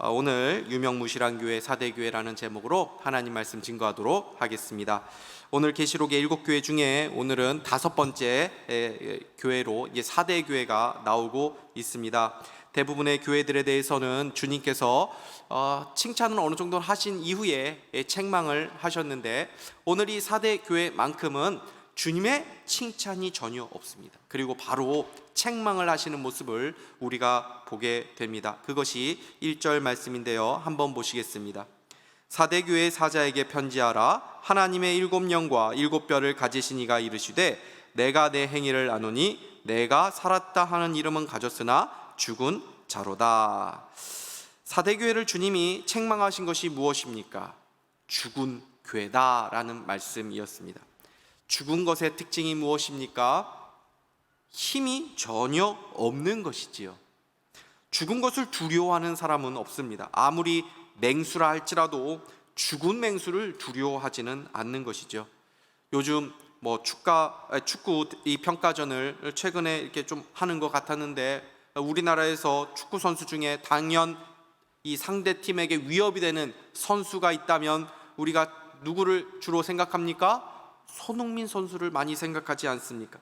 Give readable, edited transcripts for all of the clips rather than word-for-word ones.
오늘 유명무실한 교회 사대교회라는 제목으로 하나님 말씀 증거하도록 하겠습니다. 오늘 계시록의 7교회 중에 오늘은 5번째 교회로 사대교회가 나오고 있습니다. 대부분의 교회들에 대해서는 주님께서 칭찬을 어느 정도 하신 이후에 책망을 하셨는데, 오늘 이 사대교회만큼은 주님의 칭찬이 전혀 없습니다. 그리고 바로 책망을 하시는 모습을 우리가 보게 됩니다. 그것이 1절 말씀인데요, 한번 보시겠습니다. 사대교회 사자에게 편지하라. 하나님의 7영과 7뼈를 가지신 이가 이르시되, 내가 내 행위를 아노니 내가 살았다 하는 이름은 가졌으나 죽은 자로다. 사대교회를 주님이 책망하신 것이 무엇입니까? 죽은 교회다라는 말씀이었습니다. 죽은 것의 특징이 무엇입니까? 힘이 전혀 없는 것이지요. 죽은 것을 두려워하는 사람은 없습니다. 아무리 맹수라 할지라도 죽은 맹수를 두려워하지는 않는 것이죠. 요즘 축구 이 평가전을 최근에 이렇게 좀 하는 것 같았는데, 우리나라에서 축구 선수 중에 당연 이 상대 팀에게 위협이 되는 선수가 있다면 우리가 누구를 주로 생각합니까? 손흥민 선수를 많이 생각하지 않습니까?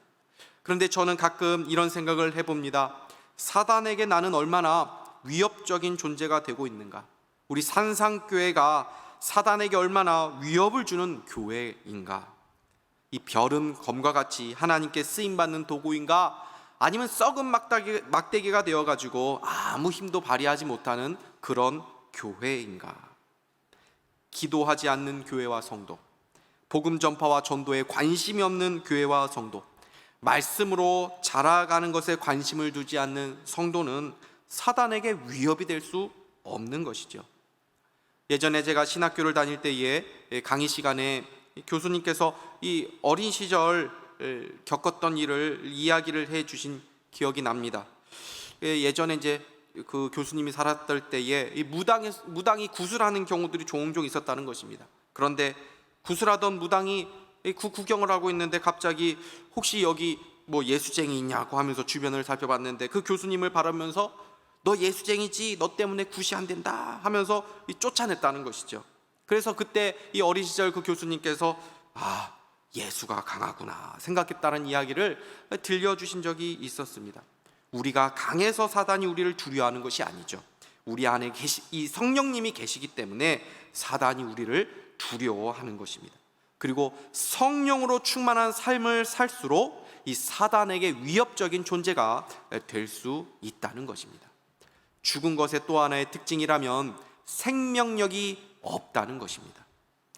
그런데 저는 가끔 이런 생각을 해봅니다. 사단에게 나는 얼마나 위협적인 존재가 되고 있는가? 우리 산상교회가 사단에게 얼마나 위협을 주는 교회인가? 이 별은 검과 같이 하나님께 쓰임받는 도구인가? 아니면 썩은 막대기가 되어가지고 아무 힘도 발휘하지 못하는 그런 교회인가? 기도하지 않는 교회와 성도, 복음 전파와 전도에 관심이 없는 교회와 성도, 말씀으로 자라가는 것에 관심을 두지 않는 성도는 사단에게 위협이 될 수 없는 것이죠. 예전에 제가 신학교를 다닐 때에 강의 시간에 교수님께서 이 어린 시절 겪었던 일을 이야기를 해 주신 기억이 납니다. 예전에 그 교수님이 살았을 때에 이 무당이 구슬하는 경우들이 종종 있었다는 것입니다. 그런데 구슬하던 무당이 구경을 하고 있는데 갑자기 혹시 여기 예수쟁이 있냐고 하면서 주변을 살펴봤는데, 그 교수님을 바라면서 너 예수쟁이지, 너 때문에 굿이 안 된다 하면서 쫓아냈다는 것이죠. 그래서 그때 이 어린 시절 그 교수님께서 예수가 강하구나 생각했다는 이야기를 들려주신 적이 있었습니다. 우리가 강해서 사단이 우리를 두려워하는 것이 아니죠. 우리 안에 이 성령님이 계시기 때문에 사단이 우리를 두려워하는 것입니다. 그리고 성령으로 충만한 삶을 살수록 이 사단에게 위협적인 존재가 될 수 있다는 것입니다. 죽은 것의 또 하나의 특징이라면 생명력이 없다는 것입니다.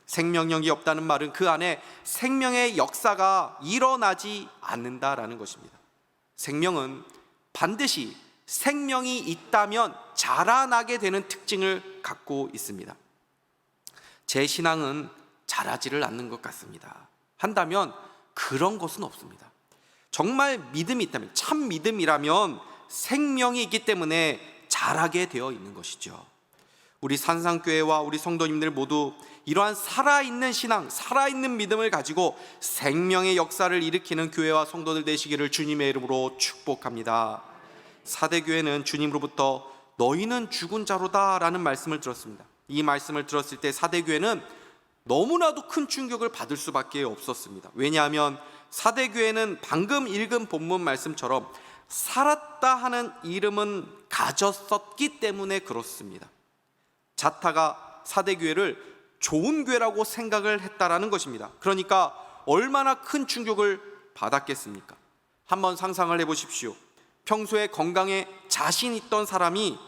생명력이 없다는 말은 그 안에 생명의 역사가 일어나지 않는다라는 것입니다. 생명은 반드시 생명이 있다면 자라나게 되는 특징을 갖고 있습니다. 제 신앙은 자라지를 않는 것 같습니다 한다면 그런 것은 없습니다. 정말 믿음이 있다면, 참 믿음이라면 생명이 있기 때문에 자라게 되어 있는 것이죠. 우리 산상교회와 우리 성도님들 모두 이러한 살아있는 신앙, 살아있는 믿음을 가지고 생명의 역사를 일으키는 교회와 성도들 되시기를 주님의 이름으로 축복합니다. 사대교회는 주님으로부터 너희는 죽은 자로다 라는 말씀을 들었습니다. 이 말씀을 들었을 때 사대교회는 너무나도 큰 충격을 받을 수밖에 없었습니다. 왜냐하면 사대교회는 방금 읽은 본문 말씀처럼 살았다 하는 이름은 가졌었기 때문에 그렇습니다. 자타가 사대교회를 좋은 교회라고 생각을 했다라는 것입니다. 그러니까 얼마나 큰 충격을 받았겠습니까? 한번 상상을 해보십시오. 평소에 건강에 자신 있던 사람이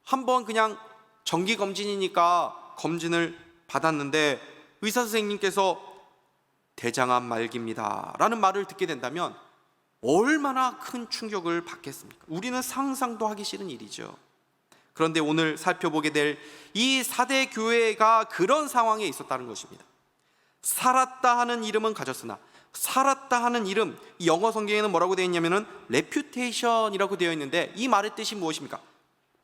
한번 그냥 정기검진이니까 검진을 받았는데 의사 선생님께서 대장암 말기입니다 라는 말을 듣게 된다면 얼마나 큰 충격을 받겠습니까? 우리는 상상도 하기 싫은 일이죠. 그런데 오늘 살펴보게 될 이 사대 교회가 그런 상황에 있었다는 것입니다. 살았다 하는 이름은 가졌으나, 살았다 하는 이름, 영어 성경에는 뭐라고 되어 있냐면은 reputation이라고 되어 있는데, 이 말의 뜻이 무엇입니까?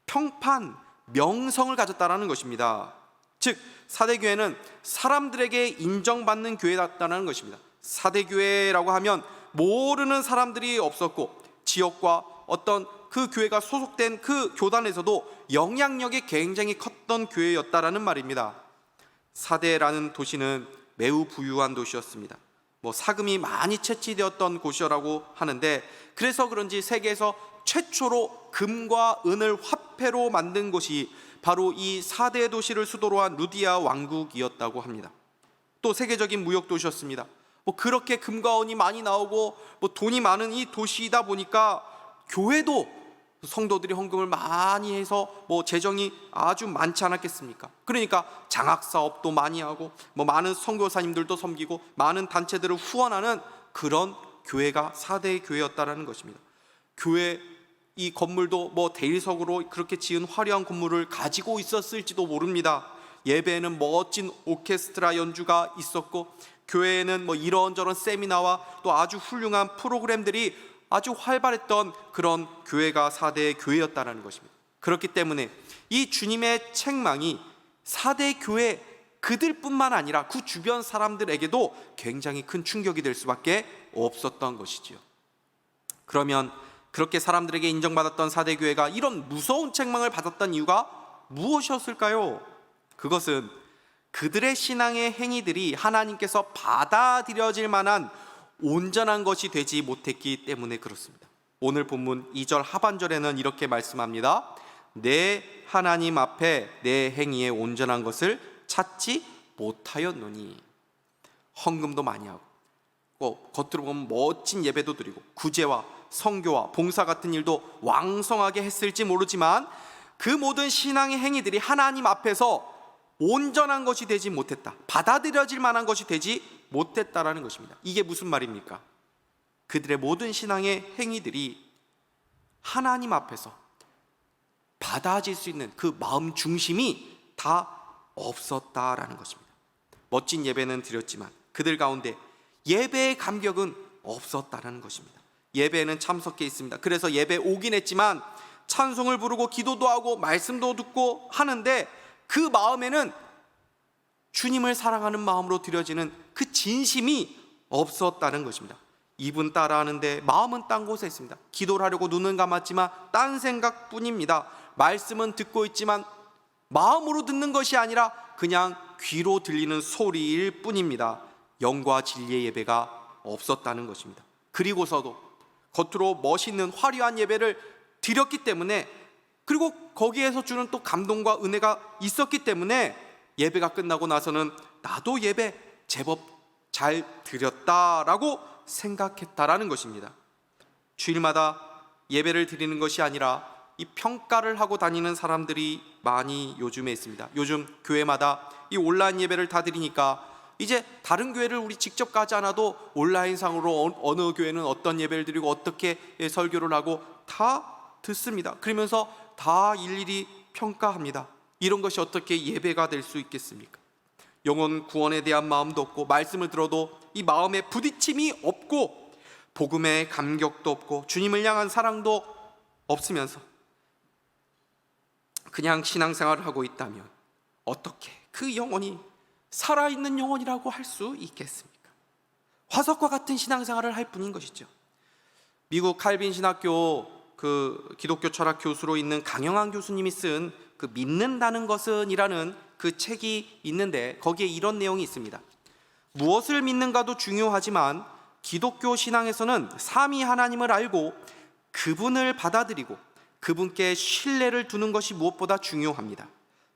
평판, 명성을 가졌다라는 것입니다. 즉 사대교회는 사람들에게 인정받는 교회였다는 것입니다. 사대교회라고 하면 모르는 사람들이 없었고, 지역과 어떤 그 교회가 소속된 그 교단에서도 영향력이 굉장히 컸던 교회였다라는 말입니다. 사대라는 도시는 매우 부유한 도시였습니다. 사금이 많이 채취되었던 곳이라고 하는데, 그래서 그런지 세계에서 최초로 금과 은을 화폐로 만든 곳이 바로 이 사대 도시를 수도로 한 루디아 왕국이었다고 합니다. 또 세계적인 무역 도시였습니다. 그렇게 금과 은이 많이 나오고 돈이 많은 이 도시이다 보니까 교회도 성도들이 헌금을 많이 해서 재정이 아주 많지 않았겠습니까? 그러니까 장학 사업도 많이 하고 많은 선교사님들도 섬기고 많은 단체들을 후원하는 그런 교회가 사대 교회였다라는 것입니다. 교회 이 건물도 대리석으로 그렇게 지은 화려한 건물을 가지고 있었을지도 모릅니다. 예배에는 멋진 오케스트라 연주가 있었고, 교회에는 이런저런 세미나와 또 아주 훌륭한 프로그램들이 아주 활발했던 그런 교회가 사대 교회였다는 것입니다. 그렇기 때문에 이 주님의 책망이 사대 교회 그들뿐만 아니라 그 주변 사람들에게도 굉장히 큰 충격이 될 수밖에 없었던 것이지요. 그러면 그렇게 사람들에게 인정받았던 사대 교회가 이런 무서운 책망을 받았던 이유가 무엇이었을까요? 그것은 그들의 신앙의 행위들이 하나님께서 받아들여질 만한 온전한 것이 되지 못했기 때문에 그렇습니다. 오늘 본문 2절 하반절에는 이렇게 말씀합니다. 내 하나님 앞에 내 행위의 온전한 것을 찾지 못하였노니. 헌금도 많이 하고 겉으로 보면 멋진 예배도 드리고 구제와 선교와 봉사 같은 일도 왕성하게 했을지 모르지만 그 모든 신앙의 행위들이 하나님 앞에서 온전한 것이 되지 못했다, 받아들여질 만한 것이 되지 못했다라는 것입니다. 이게 무슨 말입니까? 그들의 모든 신앙의 행위들이 하나님 앞에서 받아질 수 있는 그 마음 중심이 다 없었다라는 것입니다. 멋진 예배는 드렸지만 그들 가운데 예배의 감격은 없었다라는 것입니다. 예배에는 참석해 있습니다. 그래서 예배 오긴 했지만 찬송을 부르고 기도도 하고 말씀도 듣고 하는데 그 마음에는 주님을 사랑하는 마음으로 드려지는 그 진심이 없었다는 것입니다. 입은 따라하는데 마음은 딴 곳에 있습니다. 기도를 하려고 눈은 감았지만 딴 생각뿐입니다. 말씀은 듣고 있지만 마음으로 듣는 것이 아니라 그냥 귀로 들리는 소리일 뿐입니다. 영과 진리의 예배가 없었다는 것입니다. 그리고서도 겉으로 멋있는 화려한 예배를 드렸기 때문에, 그리고 거기에서 주는 또 감동과 은혜가 있었기 때문에 예배가 끝나고 나서는 나도 예배 제법 잘 드렸다라고 생각했다라는 것입니다. 주일마다 예배를 드리는 것이 아니라 이 평가를 하고 다니는 사람들이 많이 요즘에 있습니다. 요즘 교회마다 이 온라인 예배를 다 드리니까 이제 다른 교회를 우리 직접 가지 않아도 온라인상으로 어느 교회는 어떤 예배를 드리고 어떻게 설교를 하고 다 듣습니다. 그러면서 다 일일이 평가합니다. 이런 것이 어떻게 예배가 될 수 있겠습니까? 영혼 구원에 대한 마음도 없고 말씀을 들어도 이 마음에 부딪힘이 없고 복음의 감격도 없고 주님을 향한 사랑도 없으면서 그냥 신앙생활을 하고 있다면 어떻게 그 영혼이 살아있는 영혼이라고 할 수 있겠습니까? 화석과 같은 신앙생활을 할 뿐인 것이죠. 미국 칼빈 신학교 그 기독교 철학 교수로 있는 강영환 교수님이 쓴 그 믿는다는 것은 이라는 그 책이 있는데 거기에 이런 내용이 있습니다. 무엇을 믿는가도 중요하지만 기독교 신앙에서는 삼위 하나님을 알고 그분을 받아들이고 그분께 신뢰를 두는 것이 무엇보다 중요합니다.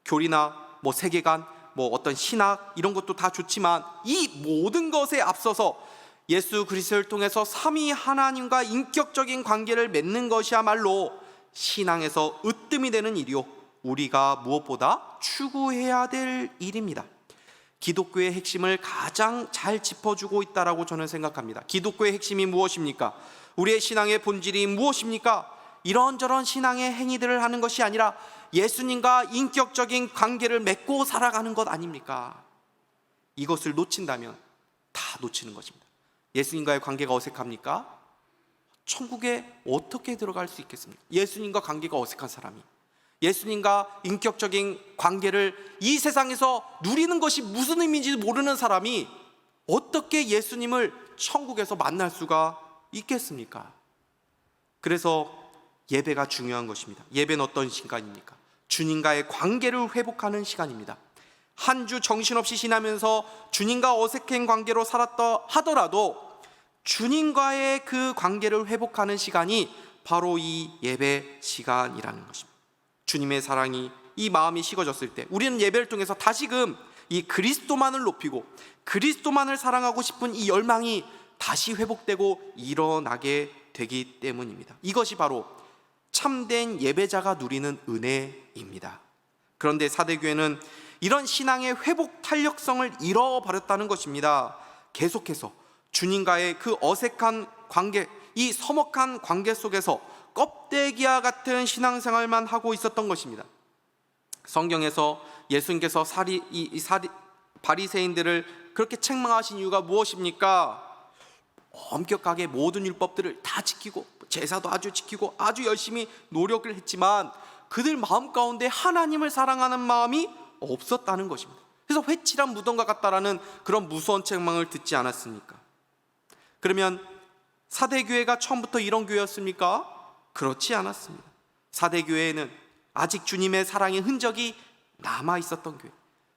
교리나 세계관, 어떤 신학 이런 것도 다 좋지만 이 모든 것에 앞서서 예수 그리스도를 통해서 삼위 하나님과 인격적인 관계를 맺는 것이야말로 신앙에서 으뜸이 되는 일이요, 우리가 무엇보다 추구해야 될 일입니다. 기독교의 핵심을 가장 잘 짚어주고 있다라고 저는 생각합니다. 기독교의 핵심이 무엇입니까? 우리의 신앙의 본질이 무엇입니까? 이런저런 신앙의 행위들을 하는 것이 아니라 예수님과 인격적인 관계를 맺고 살아가는 것 아닙니까? 이것을 놓친다면 다 놓치는 것입니다. 예수님과의 관계가 어색합니까? 천국에 어떻게 들어갈 수 있겠습니까? 예수님과 관계가 어색한 사람이, 예수님과 인격적인 관계를 이 세상에서 누리는 것이 무슨 의미인지 모르는 사람이 어떻게 예수님을 천국에서 만날 수가 있겠습니까? 그래서 예배가 중요한 것입니다. 예배는 어떤 시간입니까? 주님과의 관계를 회복하는 시간입니다. 한 주 정신없이 지나면서 주님과 어색한 관계로 살았다 하더라도 주님과의 그 관계를 회복하는 시간이 바로 이 예배 시간이라는 것입니다. 주님의 사랑이, 이 마음이 식어졌을 때 우리는 예배를 통해서 다시금 이 그리스도만을 높이고 그리스도만을 사랑하고 싶은 이 열망이 다시 회복되고 일어나게 되기 때문입니다. 이것이 바로 참된 예배자가 누리는 은혜입니다. 그런데 사대교회는 이런 신앙의 회복 탄력성을 잃어버렸다는 것입니다. 계속해서 주님과의 그 어색한 관계, 이 서먹한 관계 속에서 껍데기와 같은 신앙생활만 하고 있었던 것입니다. 성경에서 예수님께서 바리새인들을 그렇게 책망하신 이유가 무엇입니까? 엄격하게 모든 율법들을 다 지키고 제사도 아주 지키고 아주 열심히 노력을 했지만 그들 마음 가운데 하나님을 사랑하는 마음이 없었다는 것입니다. 그래서 회칠한 무덤과 같다라는 그런 무서운 책망을 듣지 않았습니까? 그러면 사대교회가 처음부터 이런 교회였습니까? 그렇지 않았습니다. 사대교회에는 아직 주님의 사랑의 흔적이 남아있었던 교회,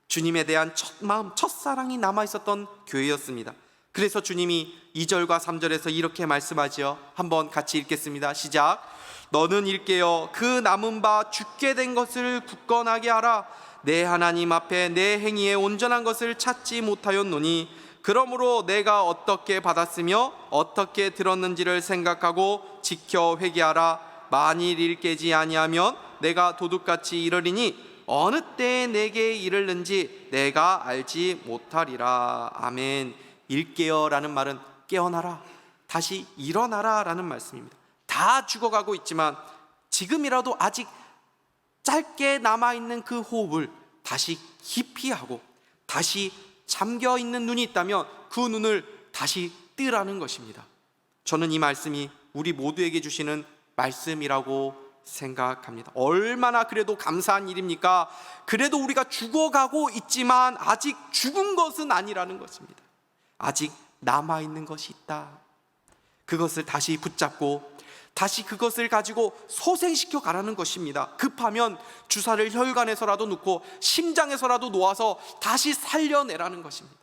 주님에 대한 첫마음, 첫사랑이 남아있었던 교회였습니다. 그래서 주님이 2절과 3절에서 이렇게 말씀하지요. 한번 같이 읽겠습니다. 시작. 너는 일깨어 그 남은 바 죽게 된 것을 굳건하게 하라. 내 하나님 앞에 내 행위에 온전한 것을 찾지 못하였노니 그러므로 내가 어떻게 받았으며 어떻게 들었는지를 생각하고 지켜 회개하라. 만일 일깨지 아니하면 내가 도둑같이 이르리니 어느 때에 내게 이르는지 내가 알지 못하리라. 아멘. 일깨어라는 말은 깨어나라, 다시 일어나라 라는 말씀입니다. 다 죽어가고 있지만 지금이라도 아직 짧게 남아있는 그 호흡을 다시 깊이 하고 다시 잠겨있는 눈이 있다면 그 눈을 다시 뜨라는 것입니다. 저는 이 말씀이 우리 모두에게 주시는 말씀이라고 생각합니다. 얼마나 그래도 감사한 일입니까? 그래도 우리가 죽어가고 있지만 아직 죽은 것은 아니라는 것입니다. 아직 남아있는 것이 있다. 그것을 다시 붙잡고 다시 그것을 가지고 소생시켜 가라는 것입니다. 급하면 주사를 혈관에서라도 넣고 심장에서라도 놓아서 다시 살려내라는 것입니다.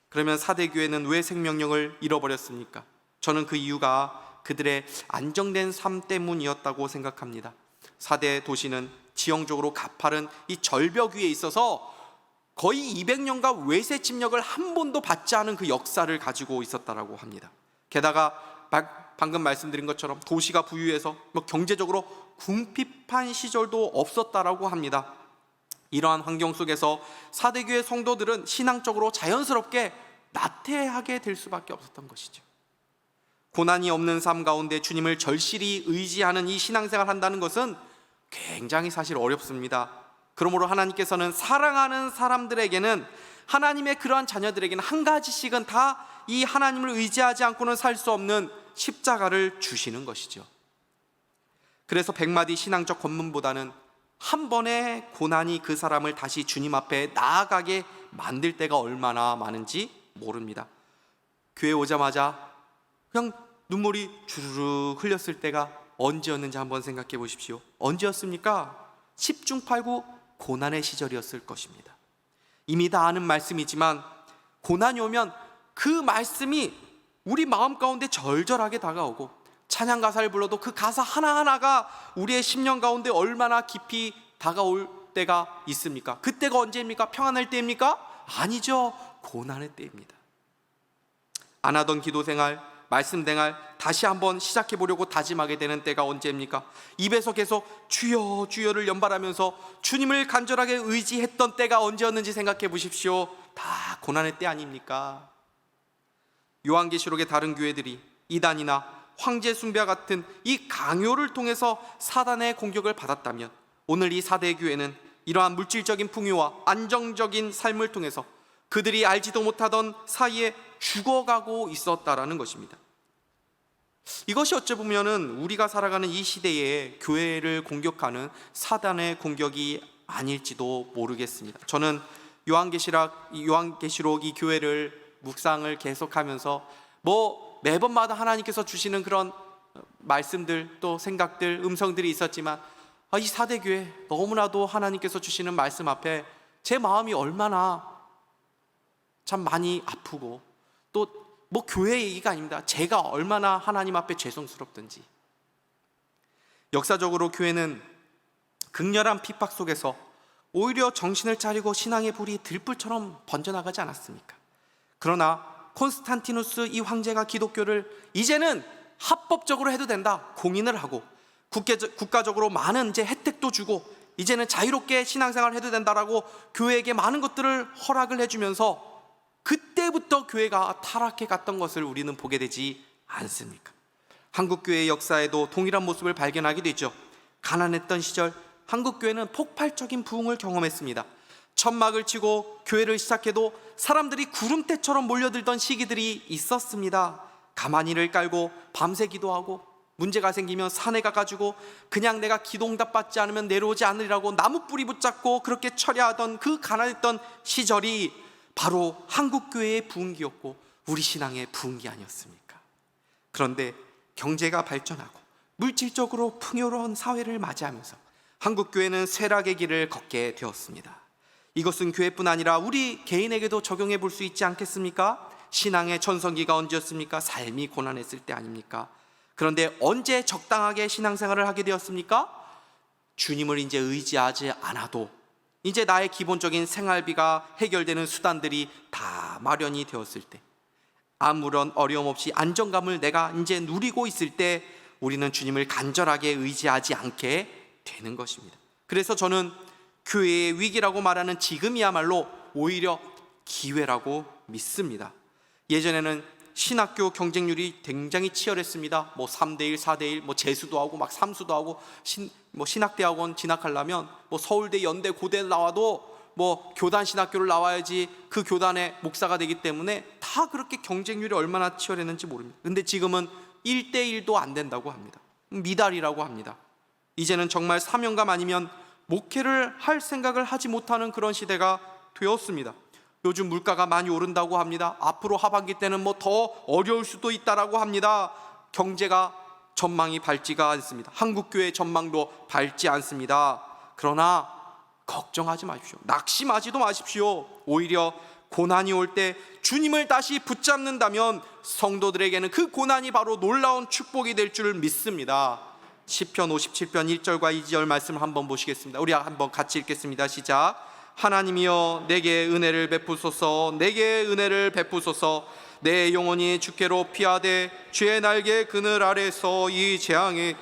그러면 사대교회는 왜 생명력을 잃어버렸습니까? 저는 그 이유가 그들의 안정된 삶 때문이었다고 생각합니다. 사대 도시는 지형적으로 가파른 이 절벽 위에 있어서 거의 200년간 외세 침략을 한 번도 받지 않은 그 역사를 가지고 있었다라고 합니다. 게다가 방금 말씀드린 것처럼 도시가 부유해서 경제적으로 궁핍한 시절도 없었다라고 합니다. 이러한 환경 속에서 사대교회 성도들은 신앙적으로 자연스럽게 나태하게 될 수밖에 없었던 것이죠. 고난이 없는 삶 가운데 주님을 절실히 의지하는 이 신앙생활을 한다는 것은 굉장히 사실 어렵습니다. 그러므로 하나님께서는 사랑하는 사람들에게는, 하나님의 그러한 자녀들에게는 한 가지씩은 다 이 하나님을 의지하지 않고는 살 수 없는 십자가를 주시는 것이죠. 그래서 100마디 신앙적 권문보다는 한 번의 고난이 그 사람을 다시 주님 앞에 나아가게 만들 때가 얼마나 많은지 모릅니다. 교회 오자마자 그냥 눈물이 주르륵 흘렸을 때가 언제였는지 한번 생각해 보십시오. 언제였습니까? 10중 8구 고난의 시절이었을 것입니다. 이미 다 아는 말씀이지만 고난이 오면 그 말씀이 우리 마음 가운데 절절하게 다가오고 찬양 가사를 불러도 그 가사 하나하나가 우리의 심령 가운데 얼마나 깊이 다가올 때가 있습니까? 그때가 언제입니까? 평안할 때입니까? 아니죠. 고난의 때입니다. 안 하던 기도 생활, 말씀 생활 다시 한번 시작해 보려고 다짐하게 되는 때가 언제입니까? 입에서 계속 주여 주여를 연발하면서 주님을 간절하게 의지했던 때가 언제였는지 생각해 보십시오. 다 고난의 때 아닙니까? 요한계시록의 다른 교회들이 이단이나 황제 숭배와 같은 이 강요를 통해서 사단의 공격을 받았다면 오늘 이 사대교회는 이러한 물질적인 풍요와 안정적인 삶을 통해서 그들이 알지도 못하던 사이에 죽어가고 있었다라는 것입니다. 이것이 어찌 보면은 우리가 살아가는 이 시대에 교회를 공격하는 사단의 공격이 아닐지도 모르겠습니다. 저는 요한계시록 이 교회를 묵상을 계속하면서 매번마다 하나님께서 주시는 그런 말씀들, 또 생각들, 음성들이 있었지만 이 사대교회 너무나도 하나님께서 주시는 말씀 앞에 제 마음이 얼마나 참 많이 아프고, 또 뭐 교회 얘기가 아닙니다. 제가 얼마나 하나님 앞에 죄송스럽든지. 역사적으로 교회는 극렬한 핍박 속에서 오히려 정신을 차리고 신앙의 불이 들불처럼 번져나가지 않았습니까? 그러나 콘스탄티누스 이 황제가 기독교를 이제는 합법적으로 해도 된다, 공인을 하고 국가적으로 많은 이제 혜택도 주고 이제는 자유롭게 신앙생활을 해도 된다라고 교회에게 많은 것들을 허락을 해주면서 그때부터 교회가 타락해 갔던 것을 우리는 보게 되지 않습니까? 한국교회의 역사에도 동일한 모습을 발견하게 되죠. 가난했던 시절 한국교회는 폭발적인 부흥을 경험했습니다. 천막을 치고 교회를 시작해도 사람들이 구름대처럼 몰려들던 시기들이 있었습니다. 가마니를 깔고 밤새 기도하고 문제가 생기면 산에 가가지고 그냥 내가 기도응답 받지 않으면 내려오지 않으리라고 나무 뿌리 붙잡고 그렇게 처리하던 그 가난했던 시절이 바로 한국교회의 부흥기였고 우리 신앙의 부흥기 아니었습니까? 그런데 경제가 발전하고 물질적으로 풍요로운 사회를 맞이하면서 한국교회는 쇠락의 길을 걷게 되었습니다. 이것은 교회뿐 아니라 우리 개인에게도 적용해 볼 수 있지 않겠습니까? 신앙의 전성기가 언제였습니까? 삶이 고난했을 때 아닙니까? 그런데 언제 적당하게 신앙생활을 하게 되었습니까? 주님을 이제 의지하지 않아도 이제 나의 기본적인 생활비가 해결되는 수단들이 다 마련이 되었을 때, 아무런 어려움 없이 안정감을 내가 이제 누리고 있을 때 우리는 주님을 간절하게 의지하지 않게 되는 것입니다. 그래서 저는 교회의 위기라고 말하는 지금이야말로 오히려 기회라고 믿습니다. 예전에는 신학교 경쟁률이 굉장히 치열했습니다. 뭐 3대1, 4대1, 뭐 재수도 하고 막 삼수도 하고 신학대학원 진학하려면 뭐 서울대, 연대, 고대 나와도 뭐 교단 신학교를 나와야지 그 교단의 목사가 되기 때문에 다 그렇게 경쟁률이 얼마나 치열했는지 모릅니다. 근데 지금은 1대1도 안 된다고 합니다. 미달이라고 합니다. 이제는 정말 사명감 아니면 목회를 할 생각을 하지 못하는 그런 시대가 되었습니다. 요즘 물가가 많이 오른다고 합니다. 앞으로 하반기 때는 뭐 더 어려울 수도 있다라고 합니다. 경제가 전망이 밝지가 않습니다. 한국교회 전망도 밝지 않습니다. 그러나 걱정하지 마십시오. 낙심하지도 마십시오. 오히려 고난이 올 때 주님을 다시 붙잡는다면 성도들에게는 그 고난이 바로 놀라운 축복이 될 줄 믿습니다. 시편 57편 1절과 2절 말씀을 한번 보시겠습니다. 우리 한번 같이 읽겠습니다. 시작. 하나님이여 내게 은혜를 베푸소서, 내게 은혜를 베푸소서. 내 영혼이 주께로 피하되 주의 날개 그늘 아래서 이 재앙에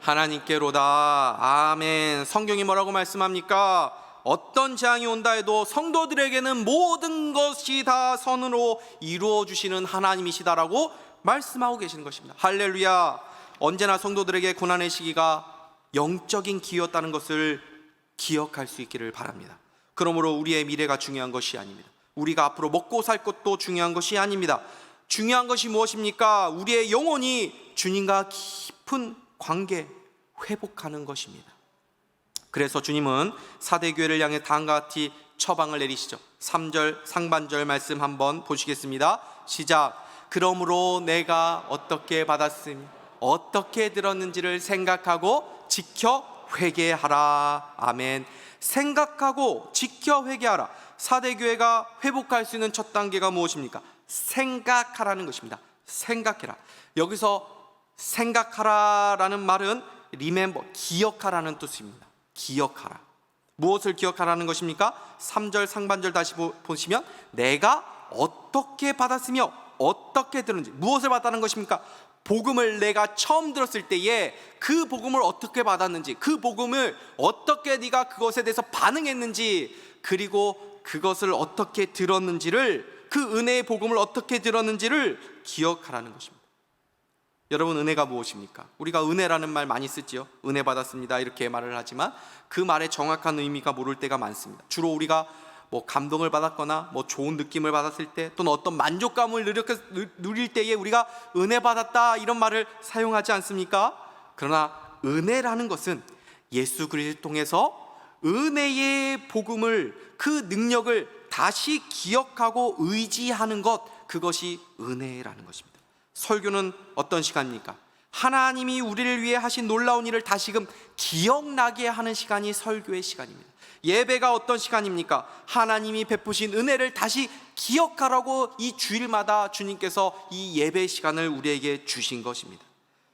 하나님께로다. 아멘. 성경이 뭐라고 말씀합니까? 어떤 재앙이 온다 해도 성도들에게는 모든 것이 다 선으로 이루어 주시는 하나님이시다라고 말씀하고 계시는 것입니다. 할렐루야. 언제나 성도들에게 고난의 시기가 영적인 기회였다는 것을 기억할 수 있기를 바랍니다. 그러므로 우리의 미래가 중요한 것이 아닙니다. 우리가 앞으로 먹고 살 것도 중요한 것이 아닙니다. 중요한 것이 무엇입니까? 우리의 영혼이 주님과 깊은 관계 회복하는 것입니다. 그래서 주님은 사대교회를 향해 다음과 같이 처방을 내리시죠. 3절 상반절 말씀 한번 보시겠습니다. 시작. 그러므로 내가 어떻게 받았으며 어떻게 들었는지를 생각하고 지켜 회개하라. 아멘. 생각하고 지켜 회개하라. 사대교회가 회복할 수 있는 첫 단계가 무엇입니까? 생각하라는 것입니다. 생각해라. 여기서 생각하라라는 말은 remember, 기억하라는 뜻입니다. 기억하라. 무엇을 기억하라는 것입니까? 3절 상반절 다시 보시면 내가 어떻게 받았으며 어떻게 들었는지, 무엇을 받았다는 것입니까? 복음을 내가 처음 들었을 때에 그 복음을 어떻게 받았는지, 그 복음을 어떻게 네가 그것에 대해서 반응했는지, 그리고 그것을 어떻게 들었는지를, 그 은혜의 복음을 어떻게 들었는지를 기억하라는 것입니다. 여러분, 은혜가 무엇입니까? 우리가 은혜라는 말 많이 쓰지요. 은혜 받았습니다 이렇게 말을 하지만 그 말의 정확한 의미가 모를 때가 많습니다. 주로 우리가 뭐 감동을 받았거나 뭐 좋은 느낌을 받았을 때, 또는 어떤 만족감을 누릴 때에 우리가 은혜 받았다 이런 말을 사용하지 않습니까? 그러나 은혜라는 것은 예수 그리스도를 통해서 은혜의 복음을, 그 능력을 다시 기억하고 의지하는 것, 그것이 은혜라는 것입니다. 설교는 어떤 시간입니까? 하나님이 우리를 위해 하신 놀라운 일을 다시금 기억나게 하는 시간이 설교의 시간입니다. 예배가 어떤 시간입니까? 하나님이 베푸신 은혜를 다시 기억하라고 이 주일마다 주님께서 이 예배 시간을 우리에게 주신 것입니다.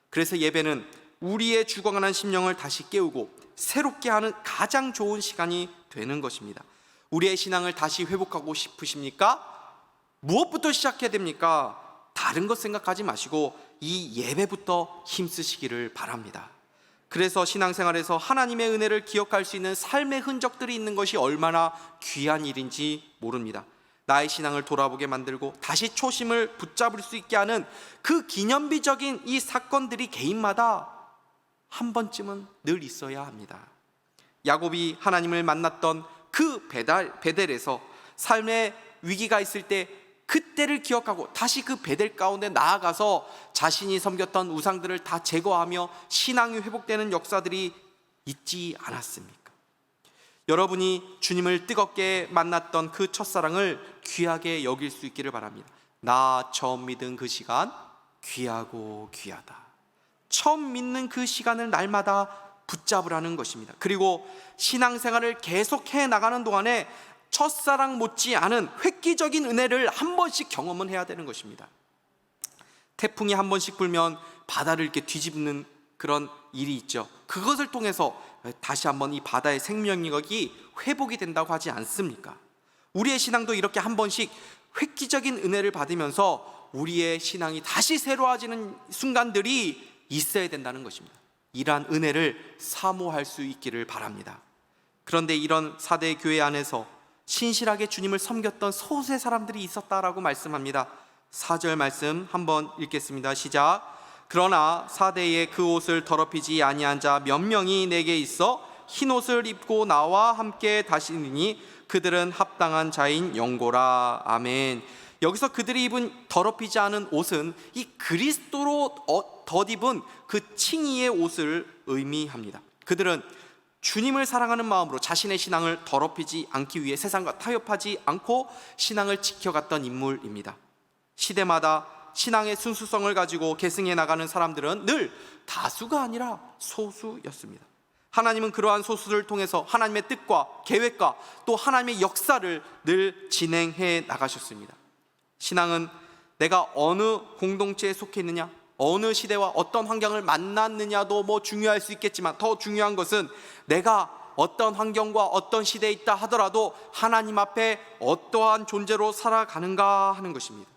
그래서 예배는 우리의 죽어가는 심령을 다시 깨우고 새롭게 하는 가장 좋은 시간이 되는 것입니다. 우리의 신앙을 다시 회복하고 싶으십니까? 무엇부터 시작해야 됩니까? 다른 것 생각하지 마시고 이 예배부터 힘쓰시기를 바랍니다. 그래서 신앙생활에서 하나님의 은혜를 기억할 수 있는 삶의 흔적들이 있는 것이 얼마나 귀한 일인지 모릅니다. 나의 신앙을 돌아보게 만들고 다시 초심을 붙잡을 수 있게 하는 그 기념비적인 이 사건들이 개인마다 한 번쯤은 늘 있어야 합니다. 야곱이 하나님을 만났던 그 베델에서 삶의 위기가 있을 때 그때를 기억하고 다시 그 베델 가운데 나아가서 자신이 섬겼던 우상들을 다 제거하며 신앙이 회복되는 역사들이 있지 않았습니까? 여러분이 주님을 뜨겁게 만났던 그 첫사랑을 귀하게 여길 수 있기를 바랍니다. 나 처음 믿은 그 시간 귀하고 귀하다. 처음 믿는 그 시간을 날마다 붙잡으라는 것입니다. 그리고 신앙생활을 계속해 나가는 동안에 첫사랑 못지 않은 획기적인 은혜를 한 번씩 경험은 해야 되는 것입니다. 태풍이 한 번씩 불면 바다를 이렇게 뒤집는 그런 일이 있죠. 그것을 통해서 다시 한번 이 바다의 생명력이 회복이 된다고 하지 않습니까? 우리의 신앙도 이렇게 한 번씩 획기적인 은혜를 받으면서 우리의 신앙이 다시 새로워지는 순간들이 있어야 된다는 것입니다. 이러한 은혜를 사모할 수 있기를 바랍니다. 그런데 이런 사대 교회 안에서 신실하게 주님을 섬겼던 소수의 사람들이 있었다라고 말씀합니다. 4절 말씀 한번 읽겠습니다. 시작. 그러나 사대에 그 옷을 더럽히지 아니한 자 몇 명이 내게 있어 흰 옷을 입고 나와 함께 다시니 그들은 합당한 자인 영고라. 아멘. 여기서 그들이 입은 더럽히지 않은 옷은 이 그리스도로 덧입은 그 칭의의 옷을 의미합니다. 그들은 주님을 사랑하는 마음으로 자신의 신앙을 더럽히지 않기 위해 세상과 타협하지 않고 신앙을 지켜갔던 인물입니다. 시대마다 신앙의 순수성을 가지고 계승해 나가는 사람들은 늘 다수가 아니라 소수였습니다. 하나님은 그러한 소수를 통해서 하나님의 뜻과 계획과 또 하나님의 역사를 늘 진행해 나가셨습니다. 신앙은 내가 어느 공동체에 속해 있느냐, 어느 시대와 어떤 환경을 만났느냐도 중요할 수 있겠지만 더 중요한 것은 내가 어떤 환경과 어떤 시대에 있다 하더라도 하나님 앞에 어떠한 존재로 살아가는가 하는 것입니다.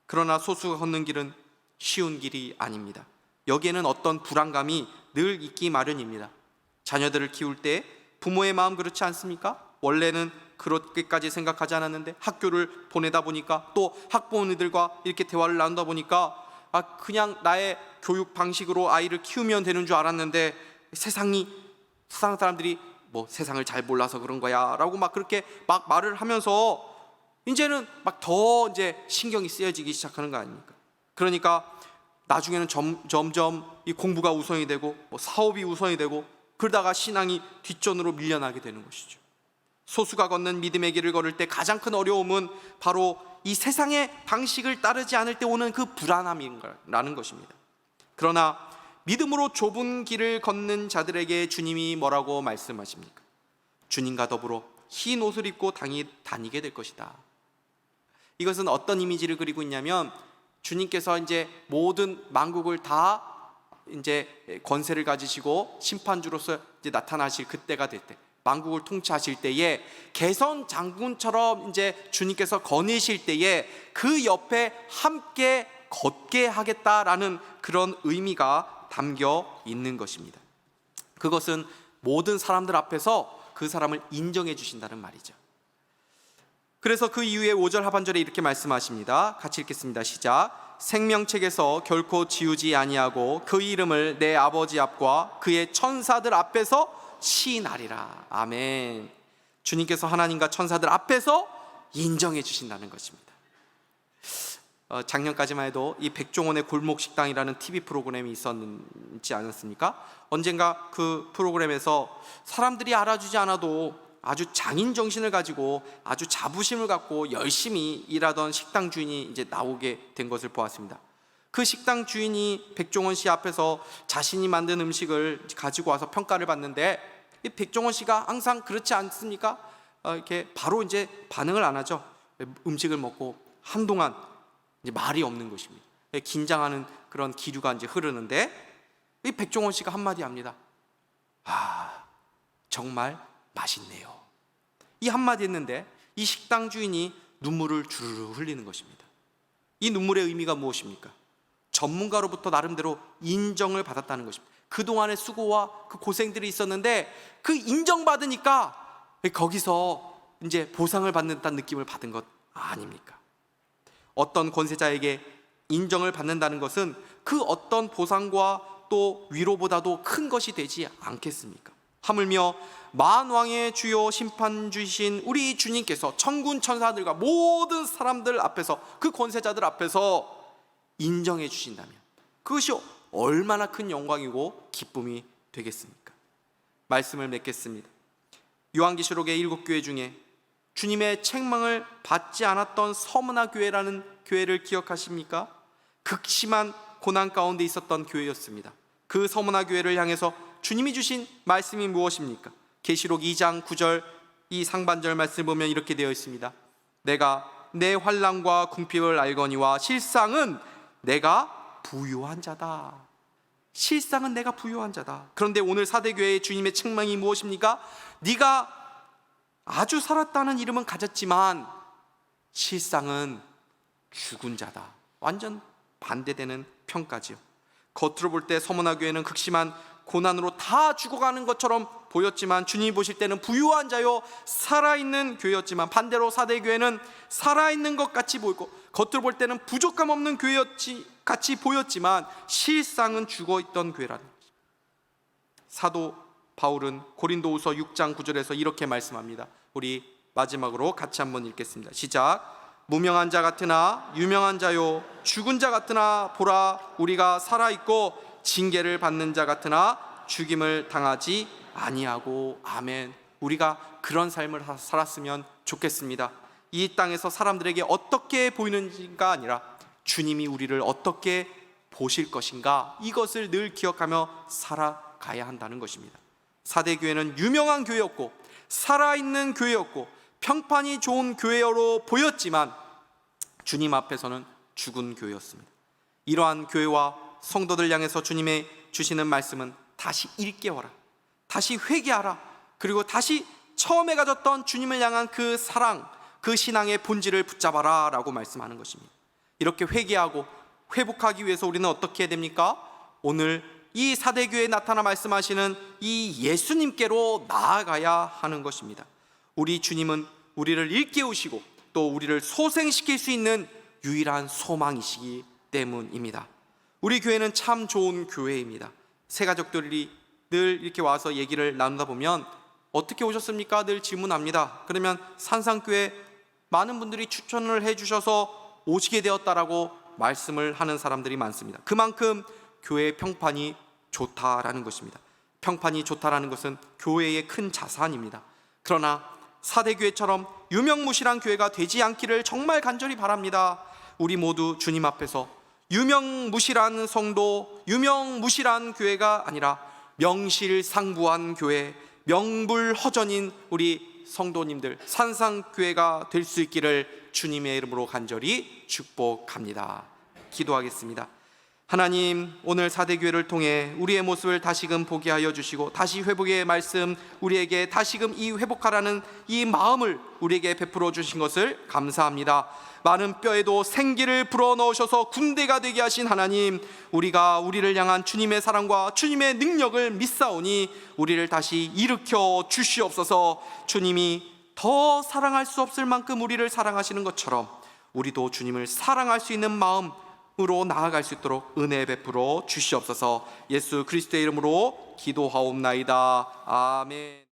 그러나 소수가 걷는 길은 쉬운 길이 아닙니다. 여기에는 어떤 불안감이 늘 있기 마련입니다. 자녀들을 키울 때 부모의 마음 그렇지 않습니까? 원래는 그렇게까지 생각하지 않았는데 학교를 보내다 보니까 또 학부모님들과 이렇게 대화를 나누다 보니까 그냥 나의 교육 방식으로 아이를 키우면 되는 줄 알았는데 세상 사람들이 세상을 잘 몰라서 그런 거야 라고 그렇게 말을 하면서 이제는 더 신경이 쓰여지기 시작하는 거 아닙니까? 그러니까 나중에는 점점 이 공부가 우선이 되고 사업이 우선이 되고 그러다가 신앙이 뒷전으로 밀려나게 되는 것이죠. 소수가 걷는 믿음의 길을 걸을 때 가장 큰 어려움은 바로 이 세상의 방식을 따르지 않을 때 오는 그 불안함이라는 것입니다. 그러나 믿음으로 좁은 길을 걷는 자들에게 주님이 뭐라고 말씀하십니까? 주님과 더불어 흰 옷을 입고 다니게 될 것이다. 이것은 어떤 이미지를 그리고 있냐면 주님께서 이제 모든 만국을 다 권세를 가지시고 심판주로서 나타나실 그때가 될 때, 만국을 통치하실 때에 개선 장군처럼 주님께서 거니실 때에 그 옆에 함께 걷게 하겠다라는 그런 의미가 담겨 있는 것입니다. 그것은 모든 사람들 앞에서 그 사람을 인정해 주신다는 말이죠. 그래서 그 이후에 5절 하반절에 이렇게 말씀하십니다. 같이 읽겠습니다. 시작. 생명책에서 결코 지우지 아니하고 그 이름을 내 아버지 앞과 그의 천사들 앞에서 시인하리라. 아멘. 주님께서 하나님과 천사들 앞에서 인정해 주신다는 것입니다. 작년까지만 해도 이 백종원의 골목식당이라는 TV 프로그램이 있었지 않았습니까? 언젠가 그 프로그램에서 사람들이 알아주지 않아도 아주 장인 정신을 가지고 아주 자부심을 갖고 열심히 일하던 식당 주인이 이제 나오게 된 것을 보았습니다. 그 식당 주인이 백종원 씨 앞에서 자신이 만든 음식을 가지고 와서 평가를 받는데, 이 백종원 씨가 항상 그렇지 않습니까? 이렇게 바로 이제 반응을 안 하죠. 음식을 먹고 한동안 이제 말이 없는 것입니다. 긴장하는 그런 기류가 이제 흐르는데, 이 백종원 씨가 한마디 합니다. 아, 정말 맛있네요. 이 한마디 했는데 이 식당 주인이 눈물을 주르르 흘리는 것입니다. 이 눈물의 의미가 무엇입니까? 전문가로부터 나름대로 인정을 받았다는 것입니다. 그동안의 수고와 그 고생들이 있었는데 그 인정받으니까 거기서 이제 보상을 받는다는 느낌을 받은 것 아닙니까? 어떤 권세자에게 인정을 받는다는 것은 그 어떤 보상과 또 위로보다도 큰 것이 되지 않겠습니까? 하물며 만왕의 주요 심판주이신 우리 주님께서 천군 천사들과 모든 사람들 앞에서, 그 권세자들 앞에서 인정해 주신다면 그것이 얼마나 큰 영광이고 기쁨이 되겠습니까? 말씀을 맺겠습니다. 요한계시록의 7교회 중에 주님의 책망을 받지 않았던 서문화 교회라는 교회를 기억하십니까? 극심한 고난 가운데 있었던 교회였습니다. 그 서문화 교회를 향해서 주님이 주신 말씀이 무엇입니까? 계시록 2장 9절 이 상반절 말씀 보면 이렇게 되어 있습니다. 내가 내 환난과 궁핍을 알거니와 실상은 내가 부유한 자다. 실상은 내가 부유한 자다. 그런데 오늘 사대교회의 주님의 책망이 무엇입니까? 네가 아주 살았다는 이름은 가졌지만 실상은 죽은 자다. 완전 반대되는 평가지요. 겉으로 볼 때 서문화 교회는 극심한 고난으로 다 죽어가는 것처럼 보였지만 주님이 보실 때는 부유한 자요 살아있는 교회였지만, 반대로 사대교회는 살아있는 것 같이 보이고 겉으로 볼 때는 부족함 없는 교회였지 같이 보였지만 실상은 죽어있던 교회라는 거죠. 사도 바울은 고린도후서 6장 9절에서 이렇게 말씀합니다. 우리 마지막으로 같이 한번 읽겠습니다. 시작. 무명한 자 같으나 유명한 자요 죽은 자 같으나 보라 우리가 살아있고 징계를 받는 자 같으나 죽임을 당하지 아니하고. 아멘. 우리가 그런 삶을 살았으면 좋겠습니다. 이 땅에서 사람들에게 어떻게 보이는지가 아니라 주님이 우리를 어떻게 보실 것인가, 이것을 늘 기억하며 살아가야 한다는 것입니다. 사대교회는 유명한 교회였고 살아있는 교회였고 평판이 좋은 교회로 보였지만 주님 앞에서는 죽은 교회였습니다. 이러한 교회와 성도들 향해서 주님의 주시는 말씀은 다시 일깨워라, 다시 회개하라, 그리고 다시 처음에 가졌던 주님을 향한 그 사랑, 그 신앙의 본질을 붙잡아라 라고 말씀하는 것입니다. 이렇게 회개하고 회복하기 위해서 우리는 어떻게 해야 됩니까? 오늘 이 사대교회에 나타나 말씀하시는 이 예수님께로 나아가야 하는 것입니다. 우리 주님은 우리를 일깨우시고 또 우리를 소생시킬 수 있는 유일한 소망이시기 때문입니다. 우리 교회는 참 좋은 교회입니다. 새 가족들이 늘 이렇게 와서 얘기를 나누다 보면 어떻게 오셨습니까? 늘 질문합니다. 그러면 산상교회 많은 분들이 추천을 해주셔서 오시게 되었다라고 말씀을 하는 사람들이 많습니다. 그만큼 교회의 평판이 좋다라는 것입니다. 평판이 좋다라는 것은 교회의 큰 자산입니다. 그러나 사대교회처럼 유명무실한 교회가 되지 않기를 정말 간절히 바랍니다. 우리 모두 주님 앞에서 유명무실한 성도, 유명무실한 교회가 아니라 명실상부한 교회, 명불허전인 우리 성도님들, 산상교회가 될 수 있기를 주님의 이름으로 간절히 축복합니다. 기도하겠습니다. 하나님, 오늘 사대교회를 통해 우리의 모습을 다시금 보게 하여 주시고 다시 회복의 말씀, 우리에게 다시금 이 회복하라는 이 마음을 우리에게 베풀어 주신 것을 감사합니다. 많은 뼈에도 생기를 불어넣으셔서 군대가 되게 하신 하나님, 우리가 우리를 향한 주님의 사랑과 주님의 능력을 믿사오니 우리를 다시 일으켜 주시옵소서. 주님이 더 사랑할 수 없을 만큼 우리를 사랑하시는 것처럼 우리도 주님을 사랑할 수 있는 마음으로 나아갈 수 있도록 은혜 베풀어 주시옵소서. 예수 그리스도의 이름으로 기도하옵나이다. 아멘.